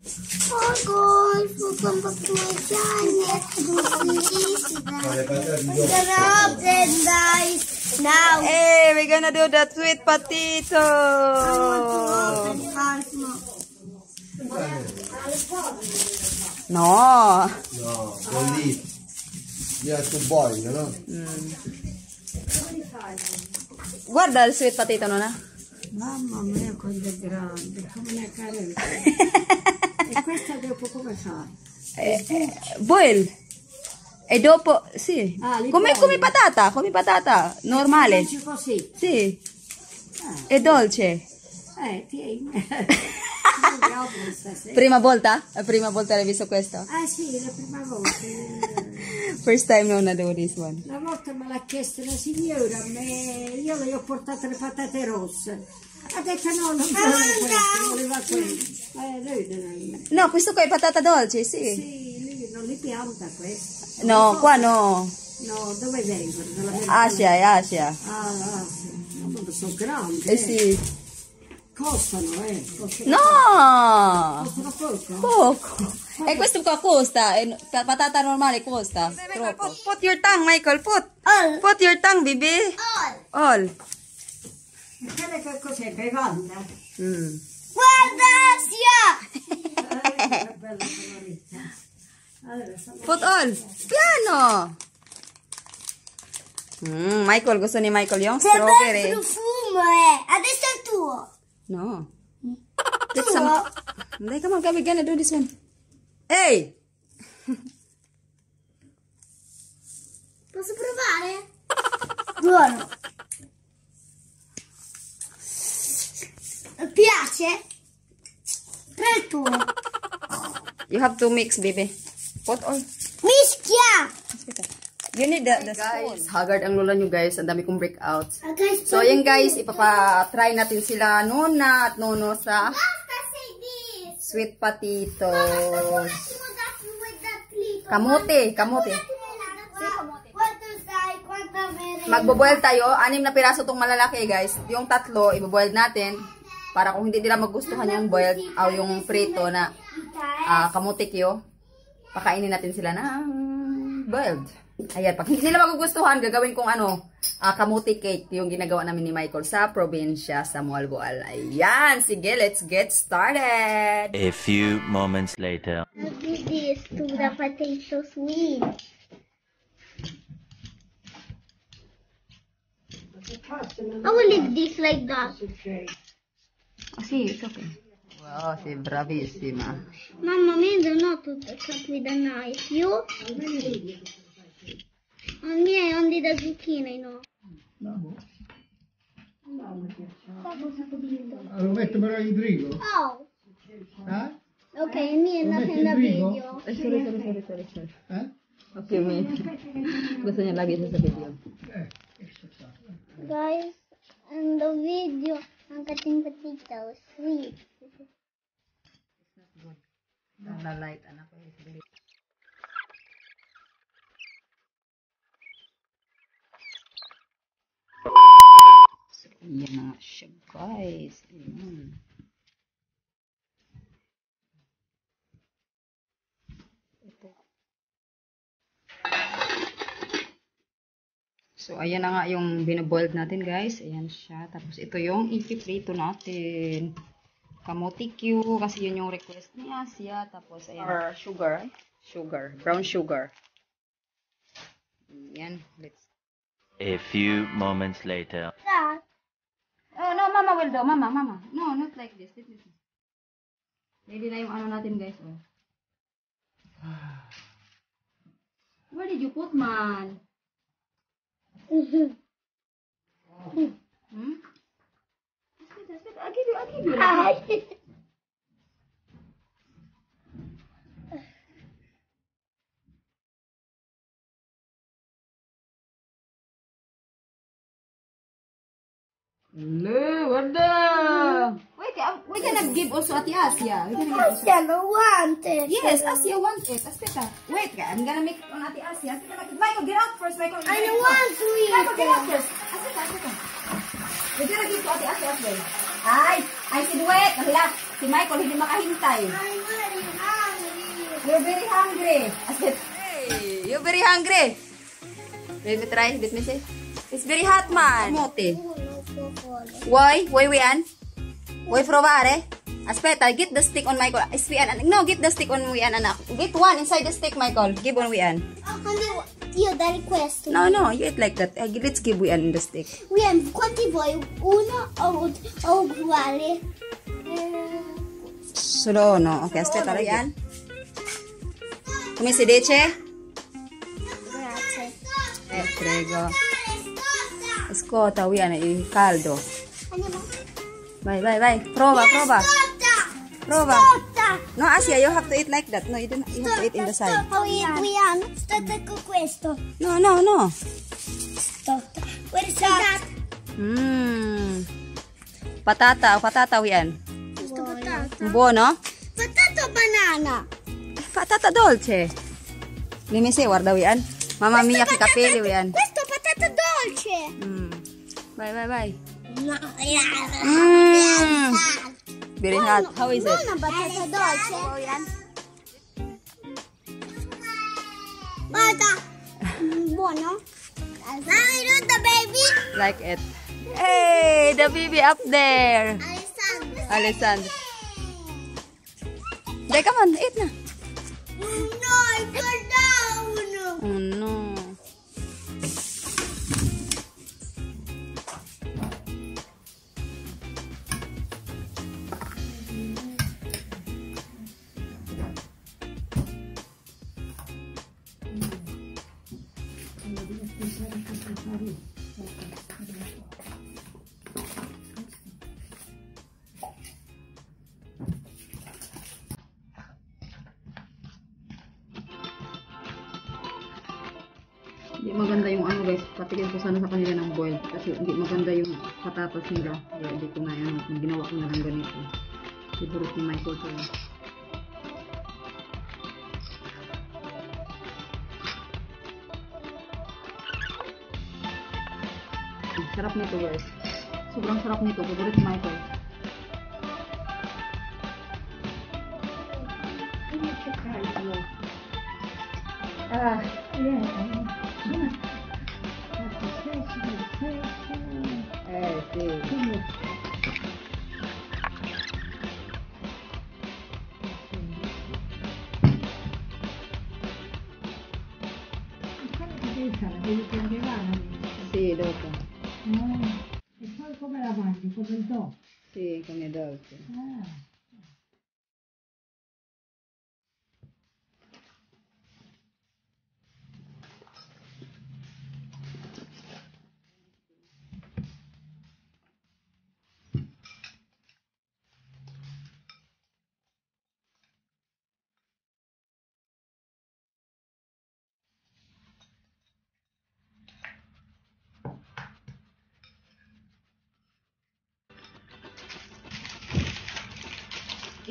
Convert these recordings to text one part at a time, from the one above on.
Oh guys, welcome back to my channel. Sarap din guys. Now, hey, we're gonna do the sweet potato. No. No, only you have to boil, you know. Guarda il sweet potato, nonna. Mamma mia, quanto è grande, come una carezza. E questa dopo come fai? Boil. E dopo, sì. Ah, come patata, normale. Dolce così. Sì. È dolce. Tieni. Prima volta? La prima volta l'hai visto questo? Ah sì, la prima volta. First time nonna do this one. Una volta me l'ha chiesto la signora, io le ho portato le patate rosse. Ha detto no, non voleva quello. No, questo qua è patata dolce, sì. Sì, lui non li pianta questo. No, qua no. No, dove vengono? Asia, è Asia. Ah, sì. Ma sono grandi. Sì. Costano, No! Costano poco? Poco. E questo qua costa, patata normale costa. Troppo. Put your tongue, Michael, put your tongue, baby. All. Che cos'è? Bevanda? guarda Asia! Che bella colorita. Allora, Put all. Piano. Michael, gusto ni Michael yung C'è bel strawberry. profumo, adesso è il tuo. No. Get some. Come on, we're gonna do this one. Hey! Posso provare? Buono. Piace? È il tuo. You have to mix, baby. Put all. Mischia! You need the guys, haggard ang lola nyo guys. Ang dami kong breakouts. Guys, So, yan guys, ipapa-try natin sila Nona at Nono sa basta say this. sweet potatoes. Kamote. Kamote. Quanta mere. Magbo-boil tayo. 6 na piraso tong malalaki guys. Yung 3, ibo-boil natin. Para kung hindi nila magustuhan yung boiled o yung prito na kamote kyo, pakainin natin sila ng boiled. Ayan, pag hindi nila magugustuhan, gagawin kong kamuti cake, yung ginagawa namin ni Michael sa probinsya, sa Mualboal. Ayan, sige, let's get started! A few moments later. I'll give this to the potato sweet. I will leave this like that. Oh, sì, it's okay. Wow, sei bravissima. Mamma mia, not to cut with a knife. You? On me, only the zucchini, no? Lo metto però in frigo? Oh. Eh? Okay, me Lo not metti in in the frigo? video. Sorry. Eh? Okay, me. Gusto niya lagi sa video. Guys, in the video, I'm cutting potatoes. Sweet. Light, anak ko. So, yan na siya, guys. Ayan. So, ayan na nga yung binaboiled natin, guys. Ayan siya. Tapos, ito yung ipiprito natin. Kamote Q, kasi yun yung request ni Asia. Tapos, ayan. Or sugar. Sugar. Brown sugar. Ayan. Let's. A few moments later. That. Oh, no, Mama will do. Mama. No, not like this. Ready na yung ano natin, guys. Oh. Where did you put, man? Hmm? I'll give you. No, what the? Wait, we cannot give also Ate Asia. Asia don't want it. Yes, Asia wants it. Aspetta. Wait, I'm gonna make it on Ate Asia. Michael, get out first, Michael. I don't want to eat Michael, get out it. first. Aspetta. We're gonna give to Ate Asia as well. Ay, si Duet. Nahila. Si Michael hindi makahintay. I'm ready. You're very hungry. Hey, you're very hungry. Let me try. Let me see. It's very hot, man. Kamote. Why? Why, Wian? Why provare? Aspetta, get the stick on Michael. No, get the stick on Wian, anak. Get one inside the stick, Michael. Give on Wian. Io dare questo. No, you eat like that. Let's give Wian the stick. William, quanti vuoi? Uno o uguale? Solo uno. Ok, aspetta, Wian. Come si dice? Grazie. Prego. Scotta, Wian, è caldo. Andiamo. Vai. Prova. Prova. Scotta. No, Asia, you have to eat like that. No, you have to eat in the side. William, scotta con questo. No. Scotta. Where is that? Patata, Wian. Questo patata. Buono? Patata o banana? Patata dolce. Let me see, guarda, Wian. Mamma mia, che capelli, Wian. Questo è patata dolce. Vai. No, Very hot. How is it? Buona patata dolce. Guarda. Buono? Mommy, look the baby. Like it. Hey, the baby up there. Alessandro. Dai, come on, eat na. No, I fell down. Oh no. Hindi maganda yung ano guys, patikin ko sana sa kanila ng boil kasi hindi maganda yung patatas nila. Kaya hindi ko na yan, ginawa ko na lang ganito. Siguro si Michael to. Sarap nito guys. Sobrang sarap nito. Favorite ni Michael. Sì. Sì, dopo. E poi come la mangi? Come il do? Sì, come dolce.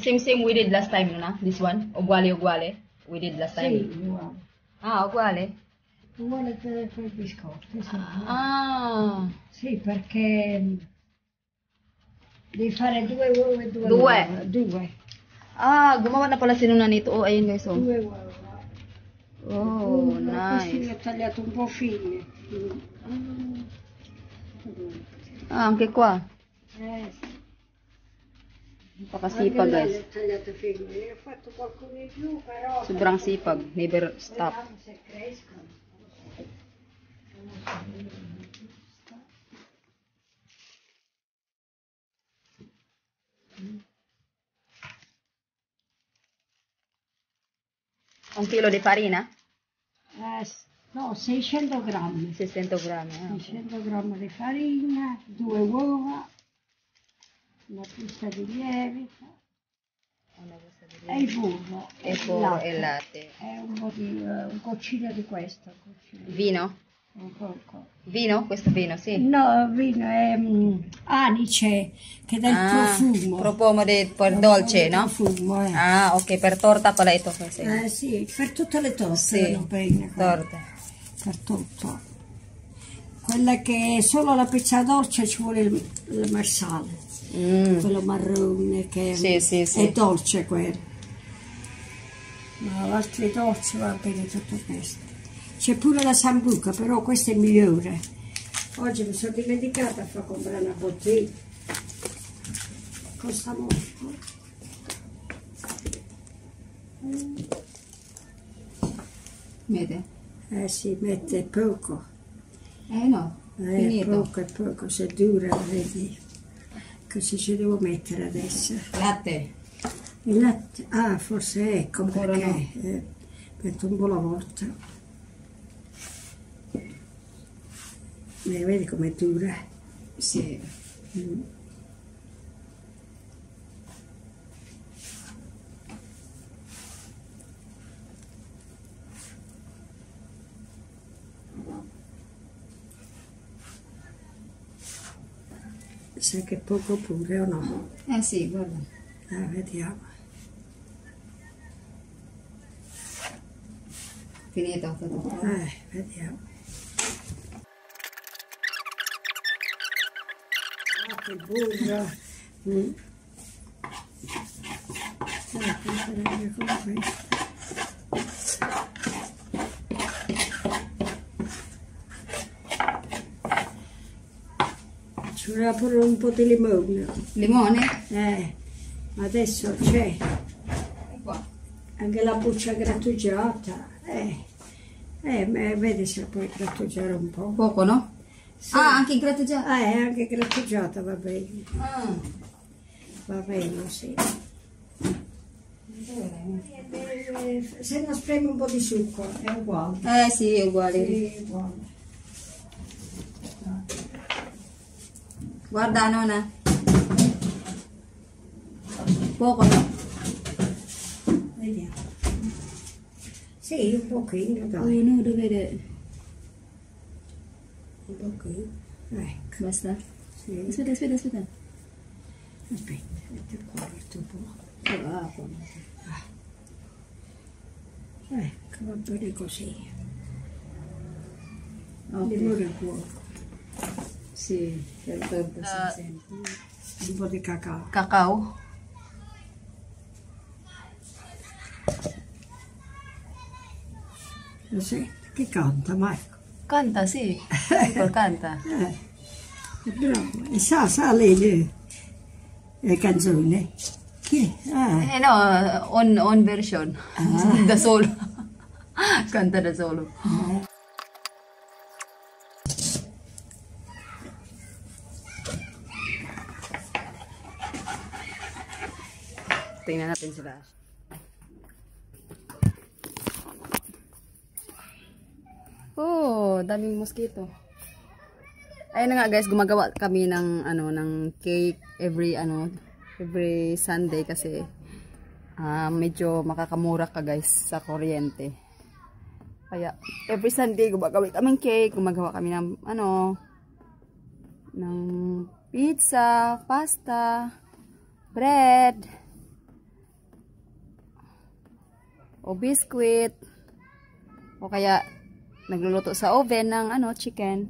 Same we did last time, no na? This one? Uguale. We did last time. Sì, uguale. Ah, uguale? Uguale per i biscotti, sì. Ah. Sì, perché devi fare 2 uova e 2 Due? uova. 2. Ah, gumawa na pala si Nuna nito. Oh, ayun guys, oh. 2 uova. Oh, Questi li nice. ho tagliato un po' fini. Ah, anche qua. Sì. Napakasipag Anche là guys. li ho tagliato fini. Ne ho fatto qualcuno in più, però... Sobrang sipag. Never stop. Vediamo se crescono. Un chilo di farina? No, 600 grammi. 600 grammi. 600 grammi di farina, 2 uova, una busta di lievito e il burro. E latte. E un goccino di questo. Vino? Un poco. Vino? Questo vino, sì. No, vino è anice, che dà il profumo. Profumo per dolce, no? Profumo, Ah, ok, per torta pala ito kasi. Sì, per tutte le torte. Sì, vanno bene, torte. per tutto. Quella che è solo la pizza dolce ci vuole il marsale, quello marrone che Sì. è dolce quello. Ma altri dolci va bene tutto questo. C'è pure la sambuca, però questa è migliore. Oggi mi sono dimenticata a far comprare una bottiglia. Costa molto. Vede? Si mette poco. No, finito. Poco, se dura, vedi. Così ci devo mettere adesso. Latte. Il latte, forse ecco Ancora perché metto un po' alla volta. Vedi com'è dura? Sì. Sai che poco pure o no? Sì, guarda. Vediamo. Finito. Vediamo. Che burro. Come questo. Ci vorrà pure un po' di limone. Limone? Adesso c'è Qua. anche la buccia grattugiata. Vedi se puoi grattugiare un po'. Poco, no? Sì. Anche grattugiato. È anche grattugiata, va bene. Va bene, sì. Se non spremi un po' di succo, è uguale. Sì, è uguale. Sì, uguale. Guarda, nonna. Poco, no? Vediamo. Sì, un pochino, dai. No, dovete. Un pochino. Ecco. Basta. Sì. Aspetta. Aspetta, metti qua il tuo po'. Ecco, va bene così. Limone buono. Sì, certo. Un po' di cacao. Cacao. Sì, che canta, Marco. Canta, sì. Canta. È bravo. E sa le canzoni? Chi? No, on version. Da solo. Canta da solo. Tingnan natin sila. Oh, daming mosquito. Ayun na nga guys, gumagawa kami ng ng cake every Sunday kasi medyo makakamura ka guys sa kuryente. Kaya every Sunday gumagawa kaming cake, gumagawa kami ng ng pizza, pasta, bread, o biscuit, o kaya nagluluto sa oven ng chicken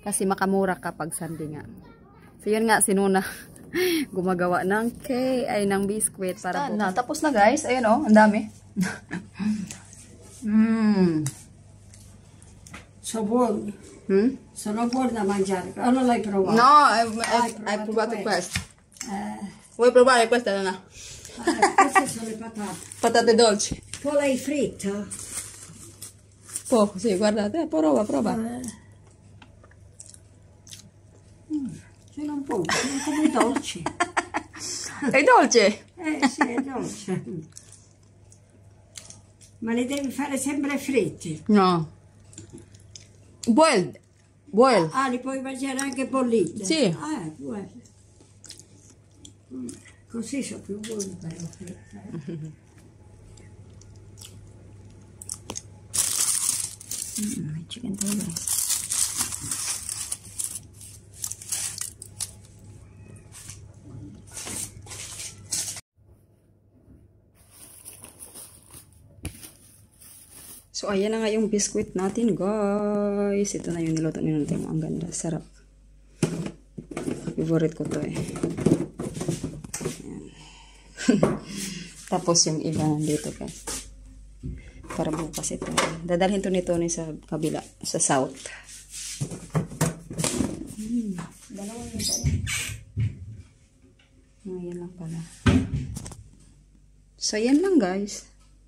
kasi makamura kapag Sunday nga. So yun nga, sinuna gumagawa ng cake, ng biscuit para po. Tapos na guys, ayun ang dami. So buoni. Sono buoni da mangiare. O non l'hai provato? No, hai provato questo. Vuoi provare questa, Nana? Queste sono le patate. Patate dolci. Poi l'hai fritta? Poco, sì, guardate, prova. Sono un po', sono come i dolci. È dolce? Sì, è dolce. Ma li devi fare sempre fritti? No. Boiled. Li puoi mangiare anche bolliti? Sì. Buoni. Così sono più buoni però fritti. Chicken tender. So, ayan na nga yung biscuit natin, guys. Ito na yung niluto natin. Ang ganda. Sarap. Favorite ko to eh. Ayan. Tapos yung iba nandito, guys. Para bukas ito. Dadalhin to ni Tony sa kabila, sa south. Dalawa yun tayo. Ayan lang pala. So, yan lang guys.